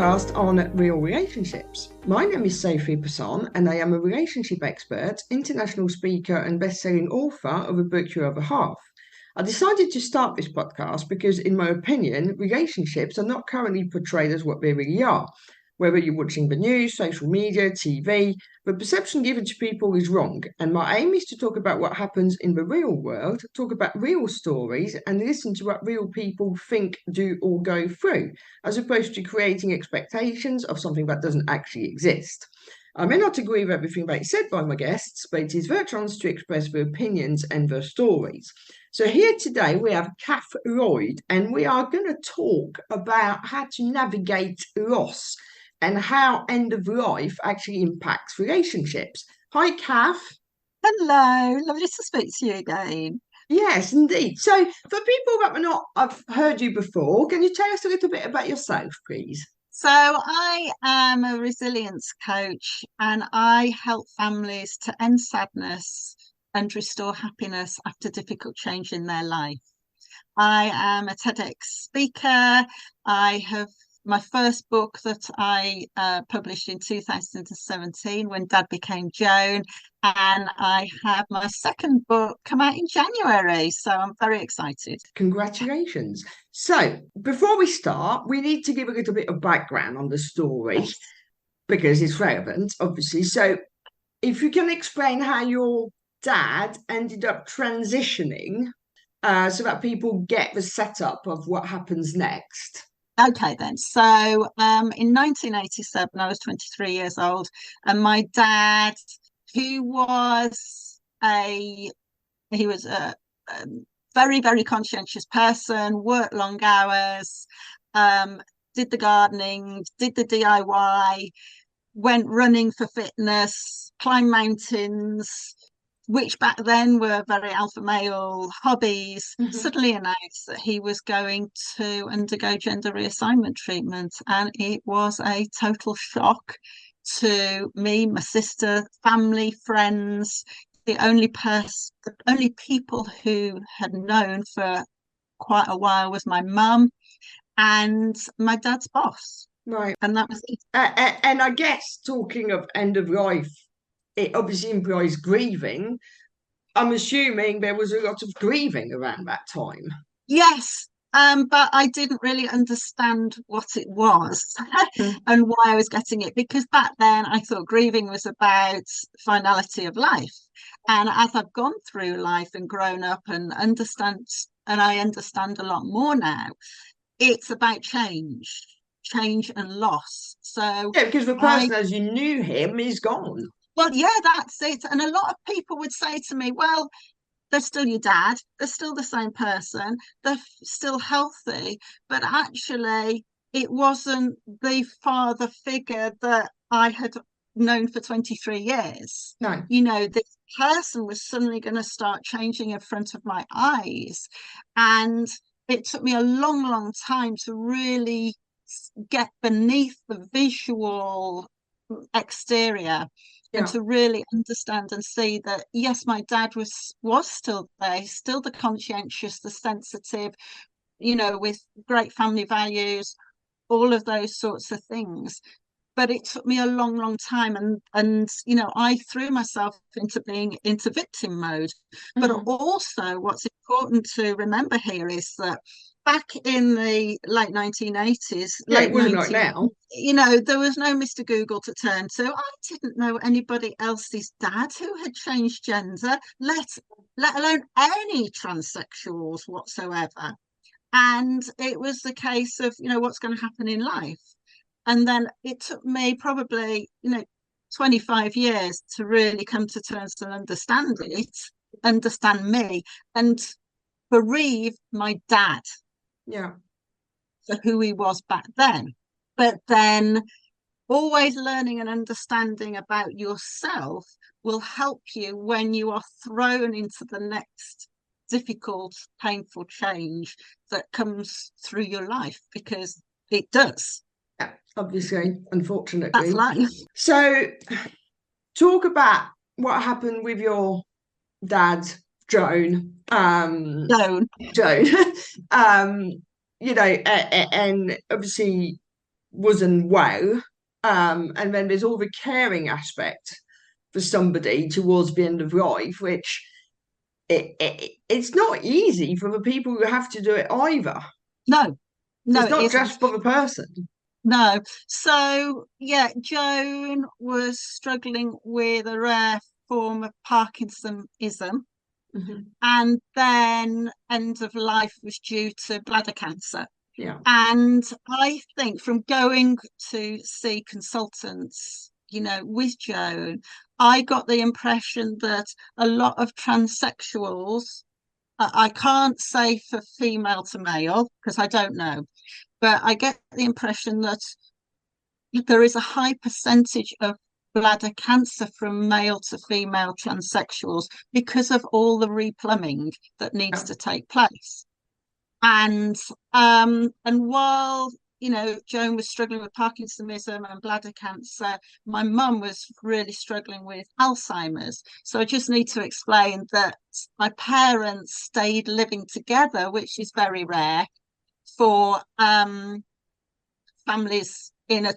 podcast on real relationships. My name is Sophie Passon, and I am a relationship expert, international speaker, and best-selling author of a book your other half. I decided to start this podcast because, in my opinion, relationships are not currently portrayed as what they really are. Whether you're watching the news, social media, TV, the perception given to people is wrong. And my aim is to talk about what happens in the real world, talk about real stories, and listen to what real people think, do, or go through, as opposed to creating expectations of something that doesn't actually exist. I may not agree with everything that is said by my guests, but it is their chance to express their opinions and their stories. So here today we have Cath Lloyd, and we are going to talk about how to navigate loss and how end of life actually impacts relationships. Hi, Cath. Hello, lovely to speak to you again. Yes, indeed. So for people that have heard you before, can you tell us a little bit about yourself, please? So, I am a resilience coach and I help families to end sadness and restore happiness after difficult change in their life. I am a TEDx speaker. I have my first book that I published in 2017 when Dad became Joan, and I have my second book come out in January. So I'm very excited. Congratulations. So before we start, we need to give a little bit of background on the story because it's relevant, obviously. So if you can explain how your dad ended up transitioning so that people get the setup of what happens next. Okay, then. So in 1987, I was 23 years old, and my dad, who was a he was a very, very conscientious person, worked long hours, did the gardening, did the DIY, went running for fitness, climbed mountains, which back then were very alpha male hobbies, suddenly announced that he was going to undergo gender reassignment treatment. And it was a total shock to me, my sister, family, friends. The only people who had known for quite a while was my mum and my dad's boss. Right. And that was it. And I guess talking of end of life, it obviously implies grieving. I'm assuming there was a lot of grieving around that time. Yes, but I didn't really understand what it was Mm. and why I was getting it, because back then I thought grieving was about finality of life. And as I've gone through life and grown up and I understand a lot more now, it's about change and loss. So Yeah, because the I person as you knew him is gone. well, yeah, that's it. And a lot of people would say to me, well, they're still your dad, they're still the same person, they're still healthy, but actually it wasn't the father figure that I had known for 23 years. No. You know, this person was suddenly going to start changing in front of my eyes. And it took me a long, long time to really get beneath the visual exterior and Yeah. to really understand and see that yes, my dad was still there, still the conscientious, the sensitive, with great family values, all of those sorts of things. But it took me a long, long time, and I threw myself into being into victim mode. But Mm. also, what's important to remember here is that back in the late 1980s, Yeah, it late wasn't like 90s, now. there was no Mr. Google to turn to. I didn't know anybody else's dad who had changed gender, let alone any transsexuals whatsoever. And it was the case of, what's going to happen in life. And then it took me probably, 25 years to really come to terms and understand me, and bereave my dad Yeah. for who he was back then. But then always learning and understanding about yourself will help you when you are thrown into the next difficult, painful change that comes through your life, because it does. Yeah. Obviously, That's unfortunately. life. So talk about what happened with your dad, Joan. So Joan. um, and obviously wasn't well. And then there's all the caring aspect for somebody towards the end of life, which it's not easy for the people who have to do it either. No, So no, it's it not isn't. just for the person. No. So, yeah, Joan was struggling with a rare form of Parkinsonism, Hmm. and then end of life was due to bladder cancer. Yeah. And I think from going to see consultants, with Joan, I got the impression that a lot of transsexuals, I can't say for female to male because I don't know, but I get the impression that there is a high percentage of bladder cancer from male to female transsexuals because of all the replumbing that needs Yeah. to take place. And while Joan was struggling with Parkinsonism and bladder cancer, my mum was really struggling with Alzheimer's. So I just need to explain that my parents stayed living together, which is very rare for families in a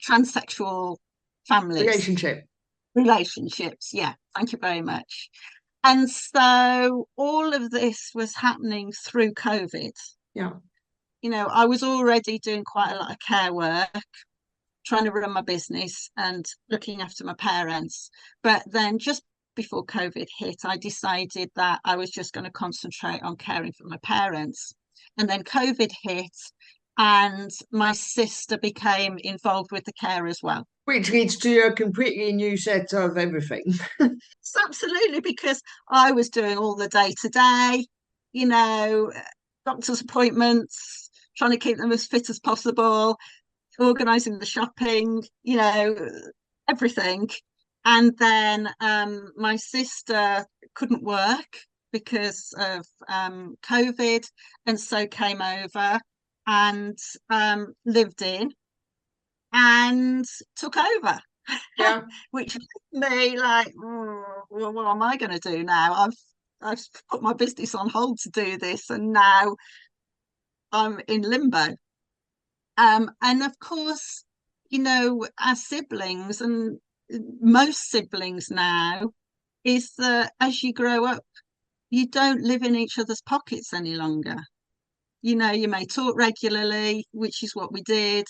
transsexual families Relationship. relationships. Yeah, thank you very much. And so all of this was happening through COVID. Yeah. I was already doing quite a lot of care work, trying to run my business and looking after my parents. But then just before COVID hit, I decided that I was just going to concentrate on caring for my parents. And then COVID hit, and my sister became involved with the care as well. Which leads to a completely new set of everything. So absolutely, because I was doing all the day to day, you know, doctor's appointments, trying to keep them as fit as possible, organising the shopping, everything. And then my sister couldn't work because of COVID, and so came over and lived in and took over, Yeah. which made me like, well, what am I going to do now? I've put my business on hold to do this, and now I'm in limbo. And of course, our siblings and most siblings now is that as you grow up, you don't live in each other's pockets any longer. You may talk regularly, which is what we did.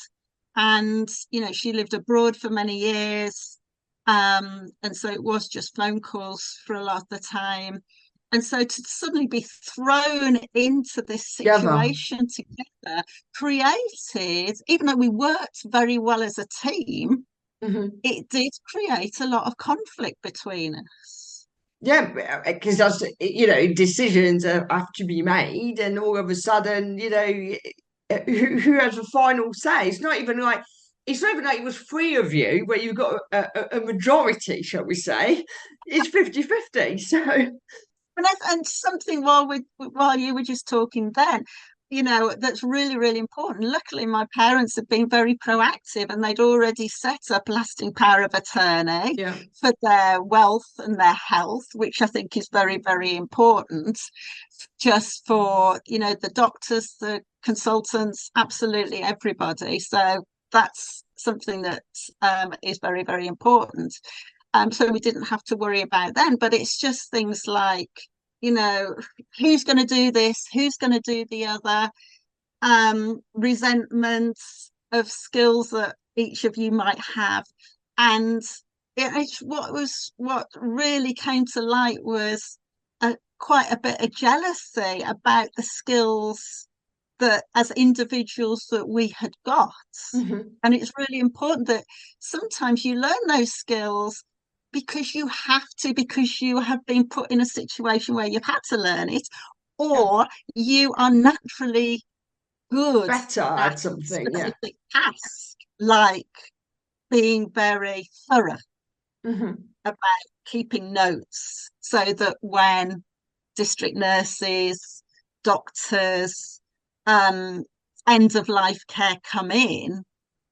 And, she lived abroad for many years. And so it was just phone calls for a lot of the time. And so to suddenly be thrown into this Together. situation together created, even though we worked very well as a team, Hmm. it did create a lot of conflict between us. Yeah, because that's, decisions have to be made, and all of a sudden, who has the final say? It's not even like it was three of you where you've got a majority, shall we say? It's 50-50. So And something while you were just talking then, that's really, really important. Luckily, my parents have been very proactive, and they'd already set up lasting power of attorney yeah, for their wealth and their health, which I think is very, very important. Just for, the doctors, the consultants, absolutely everybody. So that's something that is very, very important. So we didn't have to worry about then. But it's just things like, you know, who's going to do this? Who's going to do the other? Resentments of skills that each of you might have. And what really came to light was quite a bit of jealousy about the skills that as individuals that we had got. hmm, And it's really important that sometimes you learn those skills because you have to, because you have been put in a situation where you've had to learn it, yeah, or you are naturally good better at at something. Yeah. specific tasks, like being very thorough Hmm. about keeping notes so that when district nurses, doctors, um, end of life care come in,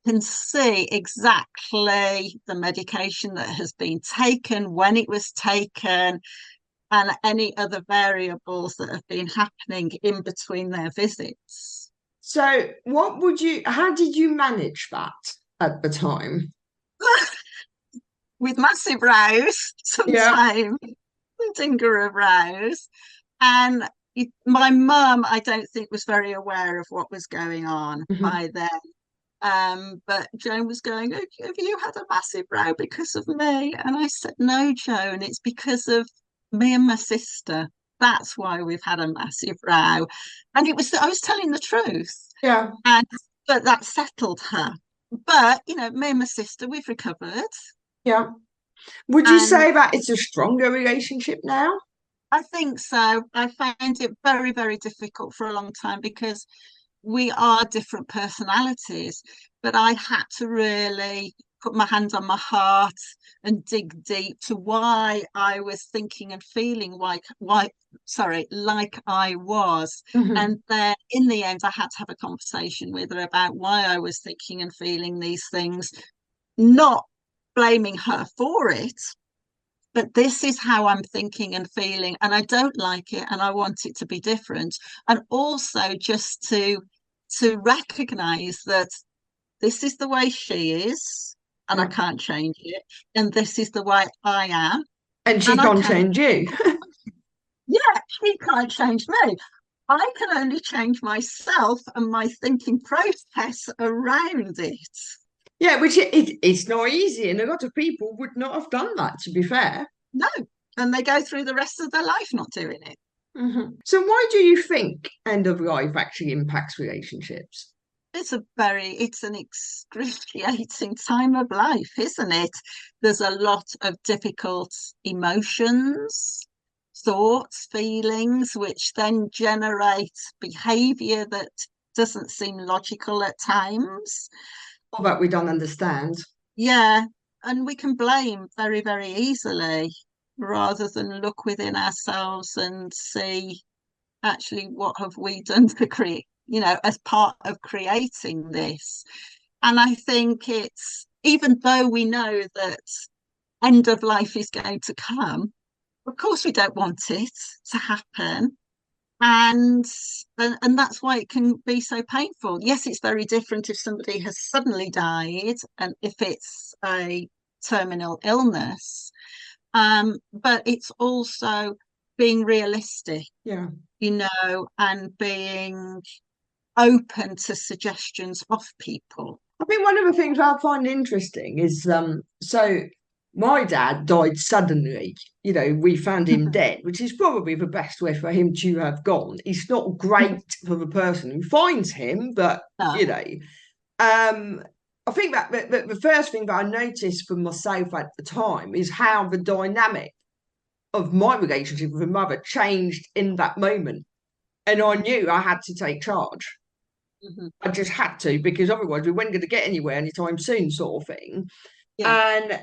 can see exactly the medication that has been taken, when it was taken, and any other variables that have been happening in between their visits. So, how did you manage that at the time? With massive rows, Yeah. sometimes dinger of rows. And my mum, I don't think, was very aware of what was going on Mhm. by then. But Joan was going, have you had a massive row because of me? And I said, no, Joan, it's because of me and my sister. That's why we've had a massive row. And I was telling the truth. Yeah. And but that settled her. But me and my sister, we've recovered. Yeah. Would you And say that it's a stronger relationship now? I think so. I found it very, very difficult for a long time because we are different personalities, but I had to really put my hand on my heart and dig deep to why I was thinking and feeling like I was. Mhm. And then in the end, I had to have a conversation with her about why I was thinking and feeling these things, not blaming her for it, but this is how I'm thinking and feeling, and I don't like it, and I want it to be different. And also just to recognize that this is the way she is, and I Yeah. can't change it, and this is the way I am, And she and I can't can, change you. yeah, she can't change me. I can only change myself and my thinking process around it. Yeah, which it's not easy, and a lot of people would not have done that, to be fair. No, and they go through the rest of their life not doing it. So, why do you think end of life actually impacts relationships? It's an excruciating time of life, isn't it? There's a lot of difficult emotions, thoughts, feelings, which then generate behavior that doesn't seem logical at times. Or that we don't understand? Yeah, and we can blame very, very easily rather than look within ourselves and see actually what have we done to create, as part of creating this. And I think it's, even though we know that end of life is going to come, of course we don't want it to happen. And, and that's why it can be so painful. Yes, it's very different if somebody has suddenly died and if it's a terminal illness. But it's also being realistic, Yeah. and being open to suggestions of people. I think one of the things I find interesting is so my dad died suddenly. We found him dead, which is probably the best way for him to have gone. It's not great for the person who finds him, but No. um, I think that the first thing that I noticed for myself at the time is how the dynamic of my relationship with my mother changed in that moment. And I knew I had to take charge. Mhm. I just had to because otherwise we weren't going to get anywhere anytime soon, sort of thing. Yeah. And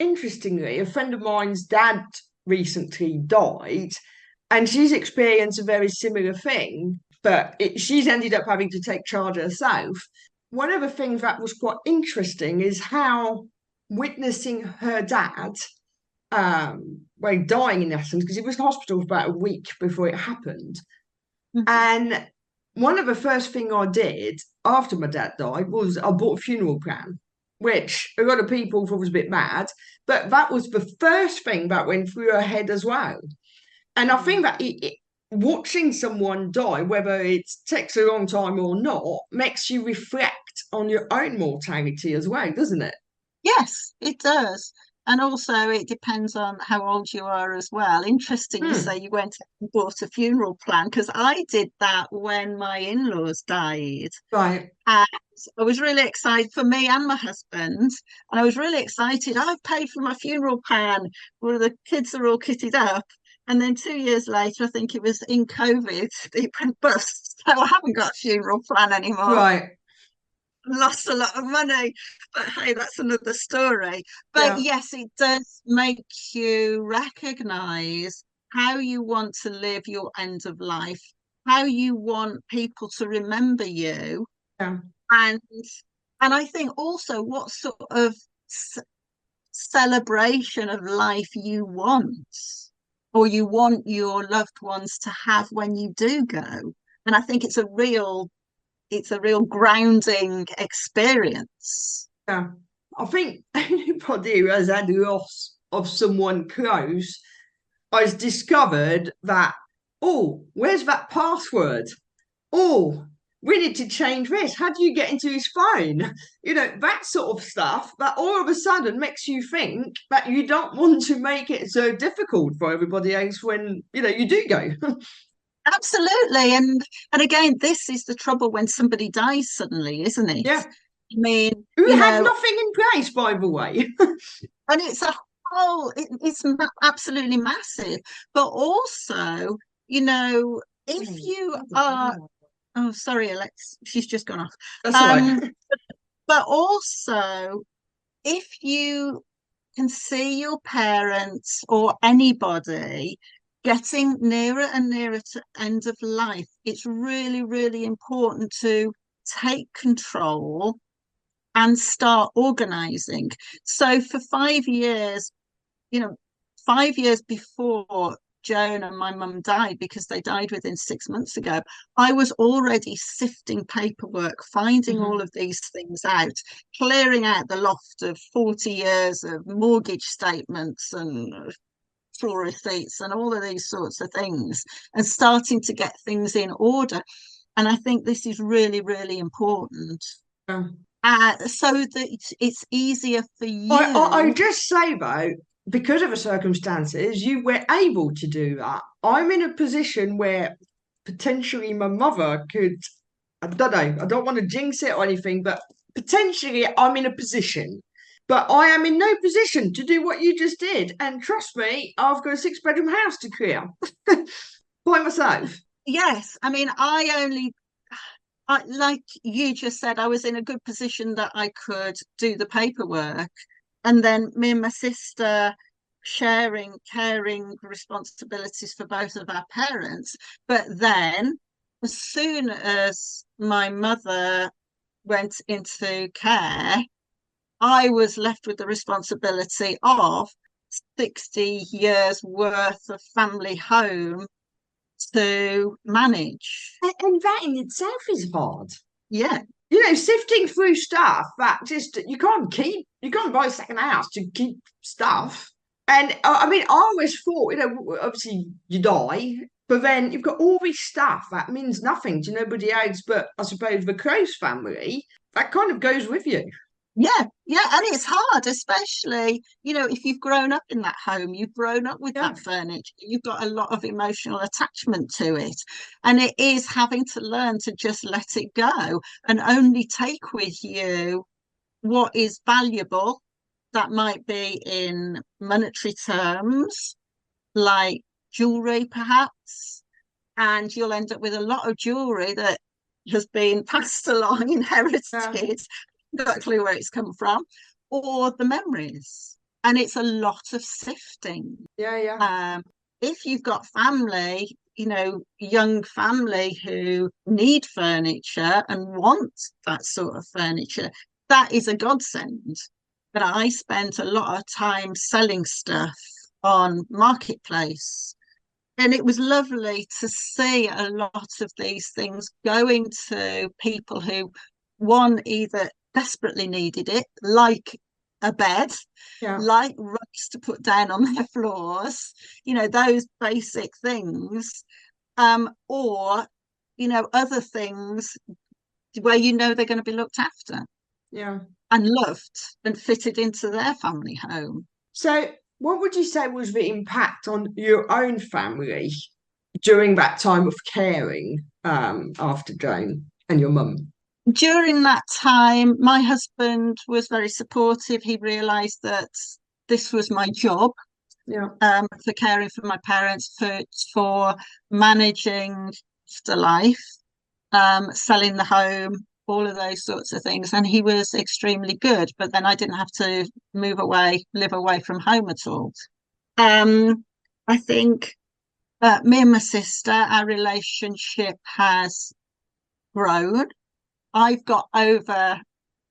interestingly, a friend of mine's dad recently died, and she's experienced a very similar thing, but she's ended up having to take charge herself. One of the things that was quite interesting is how witnessing her dad, well, dying in essence, because he was in hospital for about a week before it happened. Mhm. And one of the first thing I did after my dad died was I bought a funeral plan, which a lot of people thought was a bit mad, but that was the first thing that went through her head as well. And I think that watching someone die, whether it takes a long time or not, makes you reflect on your own mortality as well, doesn't it? Yes, it does. And also, it depends on how old you are as well. Interesting, you say Hmm. you went and bought a funeral plan because I did that when my in-laws died. Right. And I was really excited for me and my husband. And I was really excited. I've paid for my funeral plan where the kids are all kitted up. And then 2 years later, I think it was in COVID, it went bust. So I haven't got a funeral plan anymore. Right. Lost a lot of money, but hey, that's another story. But Yeah. yes, it does make you recognize how you want to live your end of life, how you want people to remember you, Yeah. and I think also what sort of celebration of life you want, or you want your loved ones to have when you do go. And I think it's a real grounding experience. Yeah. I think anybody who has had loss of someone close has discovered that, oh, where's that password? Oh, we need to change this. How do you get into his phone? That sort of stuff that all of a sudden makes you think that you don't want to make it so difficult for everybody else when, you do go. Absolutely. And again, this is the trouble when somebody dies suddenly, isn't it? Yeah. I mean, Who had nothing in place, by the way. and it's a it's absolutely massive. But also, if you are, oh, sorry, Alex, she's just gone off. That's all Um, right. but also, if you can see your parents or anybody getting nearer and nearer to end of life, it's really, really important to take control and start organizing. So for 5 years, 5 years before Joan and my mum died, because they died within 6 months ago, I was already sifting paperwork, finding all of these things out, clearing out the loft of 40 years of mortgage statements and full receipts and all of these sorts of things, and starting to get things in order. And I think this is really, really important. Yeah. So that it's easier for I you. just say though, because of the circumstances, you were able to do that. I'm in a position where potentially my mother could, I don't know, I don't want to jinx it or anything, but potentially I'm in a position. But I am in no position to do what you just did. And trust me, I've got a six-bedroom house to clear by myself. Yes, I mean, like you just said, I was in a good position that I could do the paperwork. And then me and my sister sharing caring responsibilities for both of our parents. But then, as soon as my mother went into care, I was left with the responsibility of 60 years worth of family home to manage. And that in itself is hard. Yeah, Sifting through stuff that just you can't buy a second house to keep stuff. And I mean, I always thought, obviously you die, but then you've got all this stuff that means nothing to nobody else but I suppose the close family that kind of goes with you. yeah, and it's hard, especially if you've grown up in that home, you've grown up with Yeah. that furniture, you've got a lot of emotional attachment to it, and it is having to learn to just let it go and only take with you what is valuable. That might be in monetary terms, like jewelry, perhaps, and you'll end up with a lot of jewelry that has been passed along, Yeah. inherited, not a clue where it's come from, or the memories. And it's a lot of sifting. Yeah. Yeah. If you've got family, young family who need furniture and want that sort of furniture, that is a godsend. But I spent a lot of time selling stuff on Marketplace. And it was lovely to see a lot of these things going to people who, one, either desperately needed it, like a bed, Yeah. like rugs to put down on their floors, those basic things, or, other things where they're going to be looked after Yeah. and loved and fitted into their family home. So, what would you say was the impact on your own family during that time of caring after Joan and your mum? During that time, my husband was very supportive. He realised that this was my job, Yeah. for caring for my parents, for managing the life, selling the home, all of those sorts of things. And he was extremely good. But then I didn't have to live away from home at all. I think me and my sister, our relationship has grown. I've got over,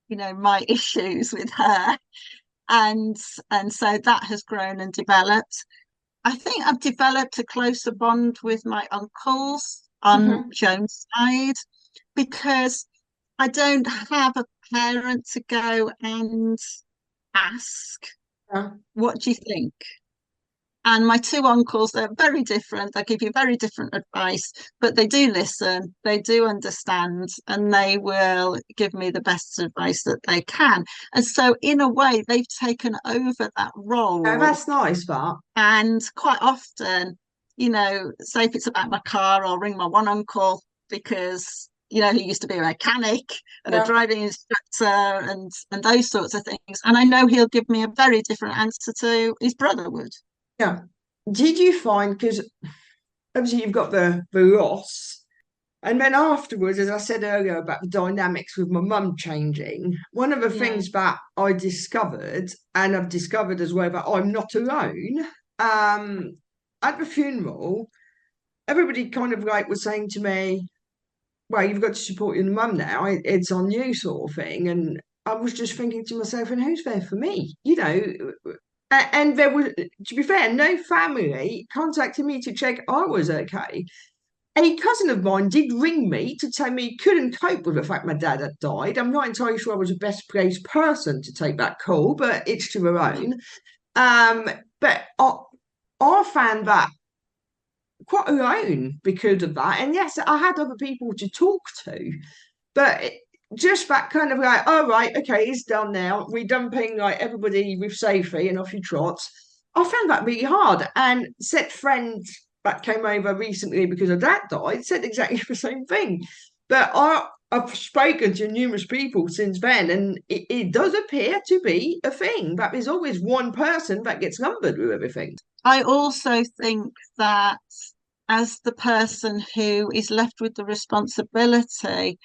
my issues with her, and so that has grown and developed. I think I've developed a closer bond with my uncles on Hmm. Joan's side, because I don't have a parent to go and ask, Yeah, what do you think? And my two uncles, they're very different. They give you very different advice, but they do listen, they do understand, and they will give me the best advice that they can. And so, in a way, they've taken over that yeah, role. that's nice, that. And quite often, say if it's about my car, I'll ring my one uncle because he used to be a mechanic and a Yeah, driving instructor and those sorts of things. And I know he'll give me a very different answer to his brother would. yeah. Did you find, because obviously you've got the loss, and then afterwards, as I said earlier about the dynamics with my mum changing, one of the Yeah. things that I discovered, and I've discovered as well that I'm not alone, at the funeral, everybody kind of like was saying to me, well, you've got to support your mum now, it's on you, sort of thing. And I was just thinking to myself, and who's there for me? And there was, to be fair, no family contacted me to check I was okay. A cousin of mine did ring me to tell me he couldn't cope with the fact my dad had died. I'm not entirely sure I was the best placed person to take that call, but it's to her own. Um, but I found that quite alone because of that. And yes, I had other people to talk to, but just that kind of like, oh, right, okay, it's done now. We're dumping like everybody with Sophie and off you trot. I found that really hard. And said friend that came over recently because her dad died said exactly the same thing. But I've spoken to numerous people since then, and it does appear to be a thing that there's always one person that gets lumbered with everything. I also think that as the person who is left with the responsibility,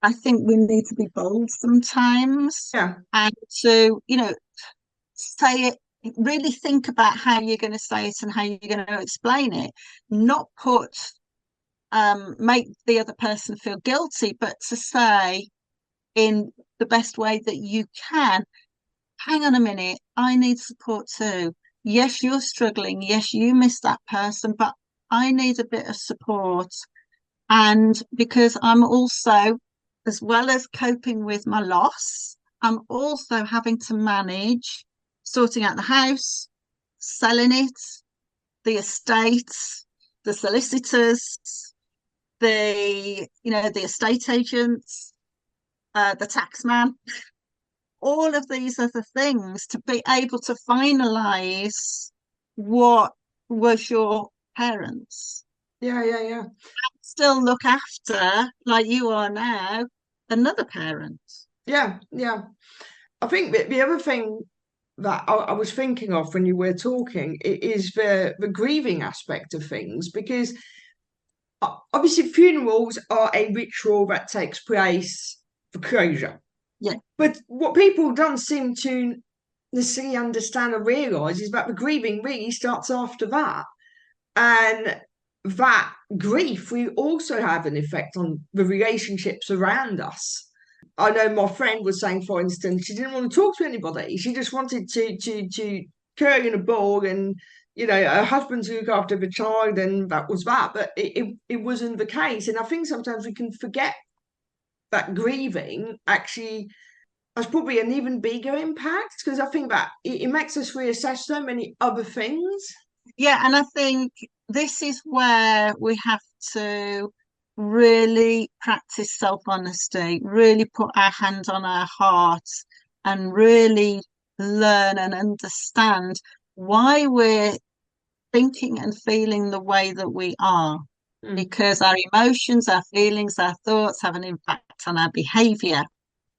I think we need to be bold sometimes Yeah, and to, say it, really think about how you're going to say it and how you're going to explain it, not make the other person feel guilty, but to say in the best way that you can, hang on a minute, I need support too. Yes, you're struggling. Yes, you miss that person, but I need a bit of support. And because I'm also, as well as coping with my loss, I'm also having to manage sorting out the house, selling it, the estate, the solicitors, the estate agents, the tax man, all of these other things to be able to finalize what was your parents. yeah, yeah, yeah. Still look after, like you are now, another parent. Yeah, yeah. I think that the other thing that I was thinking of when you were talking is the grieving aspect of things, because obviously funerals are a ritual that takes place for closure. Yeah, But what people don't seem to necessarily understand or realise is that the grieving really starts after that. And that grief will also have an effect on the relationships around us. I know my friend was saying, for instance, she didn't want to talk to anybody. She just wanted to curl in a ball and her husband to look after the child, and that was that. But it wasn't the case. And I think sometimes we can forget that grieving actually has probably an even bigger impact, because I think that it makes us reassess so many other things. yeah, and I think this is where we have to really practice self-honesty, really put our hand on our hearts, and really learn and understand why we're thinking and feeling the way that we are, Mm. because our emotions, our feelings, our thoughts have an impact on our behavior.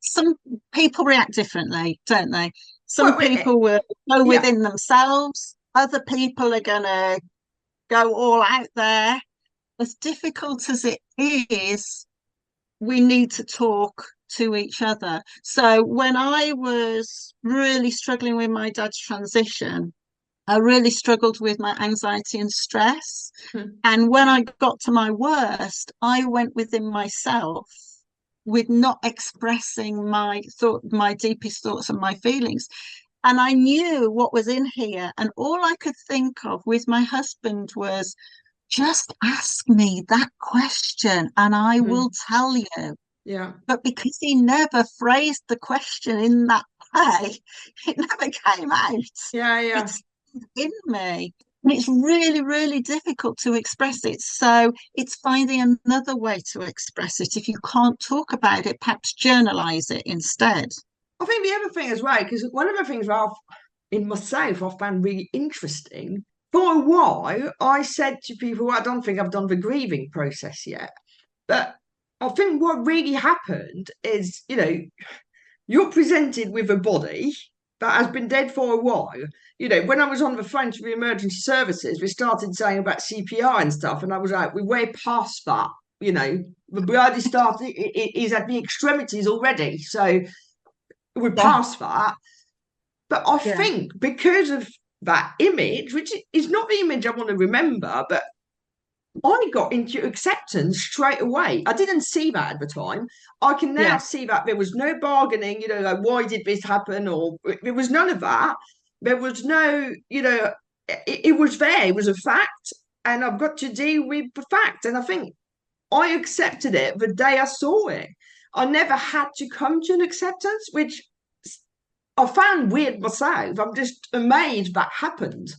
Some people react differently, don't they? Some Well, people will go yeah, within themselves, other people are going to go all out there. As difficult as it is, we need to talk to each other. So when I was really struggling with my dad's transition, I really struggled with my anxiety and stress. mm, And when I got to my worst, I went within myself with not expressing my deepest thoughts and my feelings. And I knew what was in here. And all I could think of with my husband was just ask me that question and I will mm. tell you. Yeah. But because he never phrased the question in that way, it never came out. Yeah. Yeah. It's in me. And it's really, really difficult to express it. So it's finding another way to express it. If you can't talk about it, perhaps journalize it instead. I think the other thing as well, because one of the things that in myself I found really interesting, for a while I said to people, I don't think I've done the grieving process yet. But I think what really happened is, you're presented with a body that has been dead for a while. When I was on the phone to the emergency services, we started saying about CPR and stuff, and I was like, we're way past that. The blood is at the extremities already, so we're Yeah, past that. But I yeah, think because of that image, which is not the image I want to remember, but I got into acceptance straight away. I didn't see that at the time. I can now yeah. see that there was no bargaining, like why did this happen? Or there was none of that. There was no, it was there, it was a fact, and I've got to deal with the fact. And I think I accepted it the day I saw it. I never had to come to an acceptance, which I found weird myself. I'm just amazed that happened,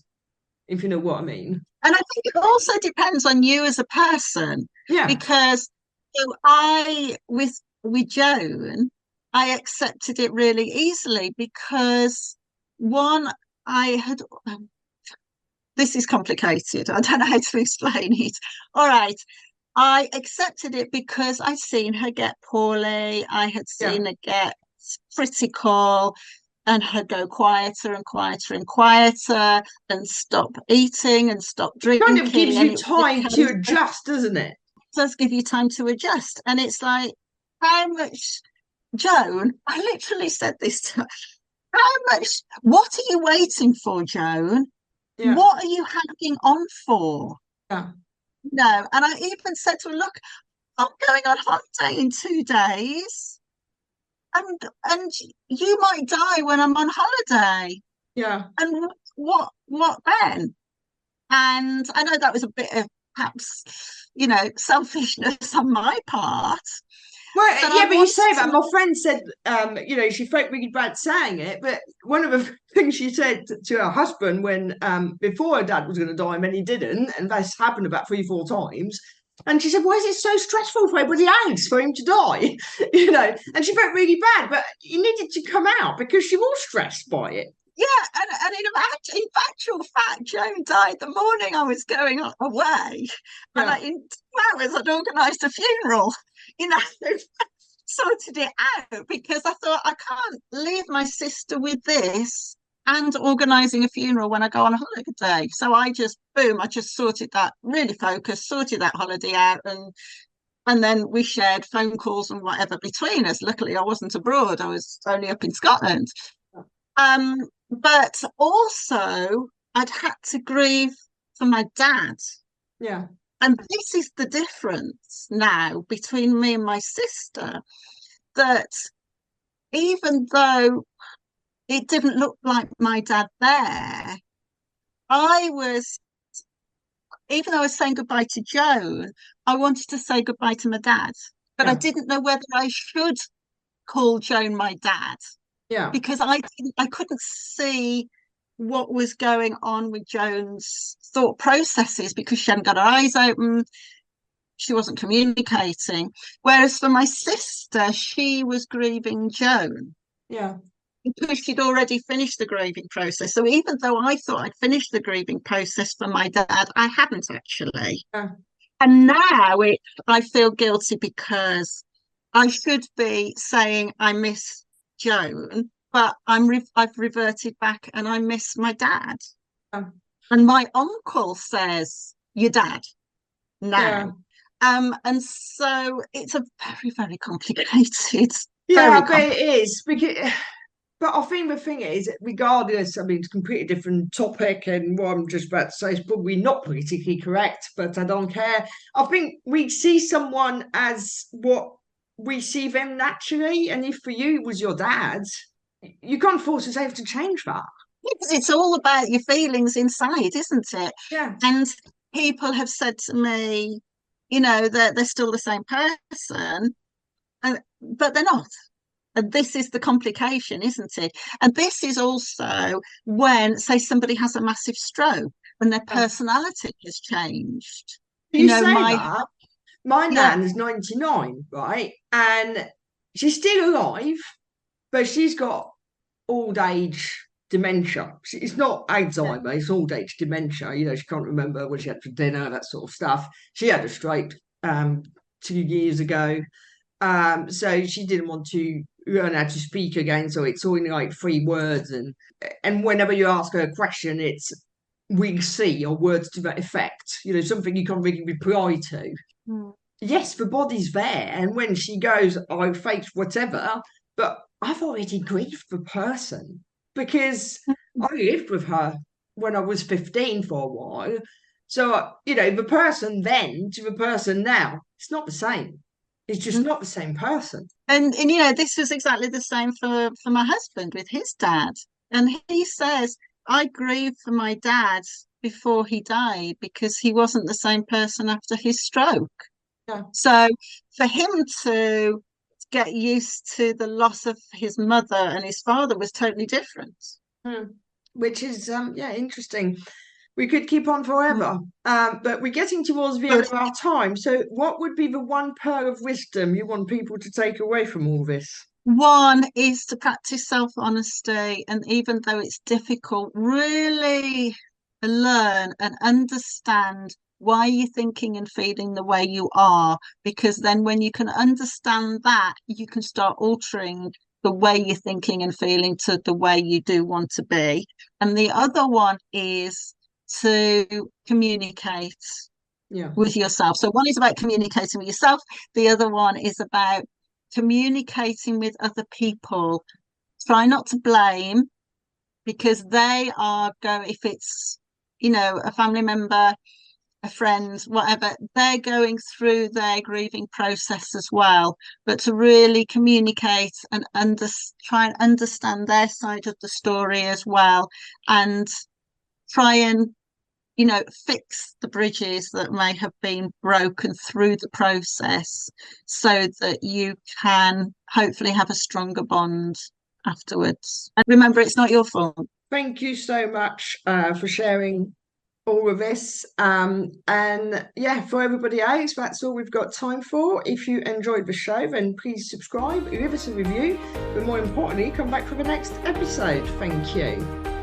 if you know what I mean. And I think it also depends on you as a person, Yeah, because so I with Joan, I accepted it really easily because one, I had this is complicated. I don't know how to explain it. All right. I accepted it because I'd seen her get poorly. I had yeah. seen her get critical and her go quieter and quieter and quieter and stop eating and stop Kind of gives drinking. And you it was a time to case of, adjust, doesn't it? does give you time to adjust. And it's like, how much, Joan, I literally said this to her, how much, what are you waiting for, Joan? Yeah, What are you hanging on for? yeah. No. And I even said to her, look, I'm going on holiday in 2 days, and you might die when I'm on holiday. Yeah. And what then? And I know that was a bit of perhaps, selfishness on my part, Well, but I yeah, but you wanted say that. to. My friend said, she felt really bad saying it, but one of the things she said to her husband when, before her dad was going to die, and then he didn't, and that's happened about 3, 4 times. And she said, "Why is it so stressful for everybody else for him to die?" And she felt really bad, but he needed to come out because she was stressed by it. Yeah, and in actual fact, Joan died the morning I was going away, and Yeah, in 2 hours I'd organised a funeral. You know, sorted it out because I thought I can't leave my sister with this and organising a funeral when I go on a holiday. So I just boom, I just sorted that, really focused, sorted that holiday out, and then we shared phone calls and whatever between us. Luckily, I wasn't abroad; I was only up in Scotland. Um, but also, I'd had to grieve for my dad. yeah, And this is the difference now between me and my sister, that even though it didn't look like my dad there, I was, even though I was saying goodbye to Joan, I wanted to say goodbye to my dad. But I yeah, didn't know whether I should call Joan my dad yeah. because I couldn't see what was going on with Joan's thought processes because she hadn't got her eyes open, she wasn't communicating. Whereas for my sister, she was grieving Joan Yeah. because she'd already finished the grieving process. So even though I thought I'd finished the grieving process for my dad, I hadn't actually. Yeah. And now I feel guilty because I should be saying I miss Joan, but I've reverted back and I miss my dad. Yeah. And my uncle says, your dad Yeah. now. And so it's a very, very complicated, Yeah, very I bet complicated. it is because, but I think the thing is, regardless, I mean, it's a completely different topic, and what I'm just about to say is probably not politically correct, but I don't care. I think we see someone as what we see them naturally, and if for you it was your dad, you can't force yourself to change that. It's all about your feelings inside, isn't it? Yeah, And people have said to me, that they're still the same person. And but they're not. And this is the complication, isn't it? And this is also when, say, somebody has a massive stroke and their personality has changed. You say that. My Yeah, nan is 99, right? And she's still alive, but she's got old age dementia. It's not yeah. Alzheimer, it's old age dementia. You know, she can't remember what she had for dinner, that sort of stuff. She had a stroke 2 years ago. So she didn't want to learn how to speak again. So it's only like 3 words, and whenever you ask her a question, it's "we'll see" or words to that effect. You know, something you can't really reply to. Mm. Yes, the body's there, and when she goes, I face whatever, but I've already grieved the person because I lived with her when I was 15 for a while. So, you know, the person then to the person now, it's not the same. It's just not the same person. And you know, this was exactly the same for my husband with his dad. And he says, I grieved for my dad before he died because he wasn't the same person after his stroke. Yeah. So for him to get used to the loss of his mother and his father was totally different. Hmm. Which is, yeah, interesting. We could keep on Mm. forever, but we're getting towards the end Good. of our time. So, what would be the one pearl of wisdom you want people to take away from all this? One is to practice self-honesty, and even though it's difficult, really learn and understand why you're thinking and feeling the way you are, because then when you can understand that, you can start altering the way you're thinking and feeling to the way you do want to be. And the other one is to communicate Yeah, with yourself. So one is about communicating with yourself, the other one is about communicating with other people. Try not to blame, because they are going, if it's, you know, a family member, a friend, whatever, they're going through their grieving process as well. But to really communicate and try and understand their side of the story as well, and try and, you know, fix the bridges that may have been broken through the process so that you can hopefully have a stronger bond afterwards. And remember, it's not your fault. thank you so much for sharing all of this. And yeah, for everybody else, that's all we've got time for. If you enjoyed the show, then please subscribe, leave us a review, but more importantly, come back for the next episode. Thank you.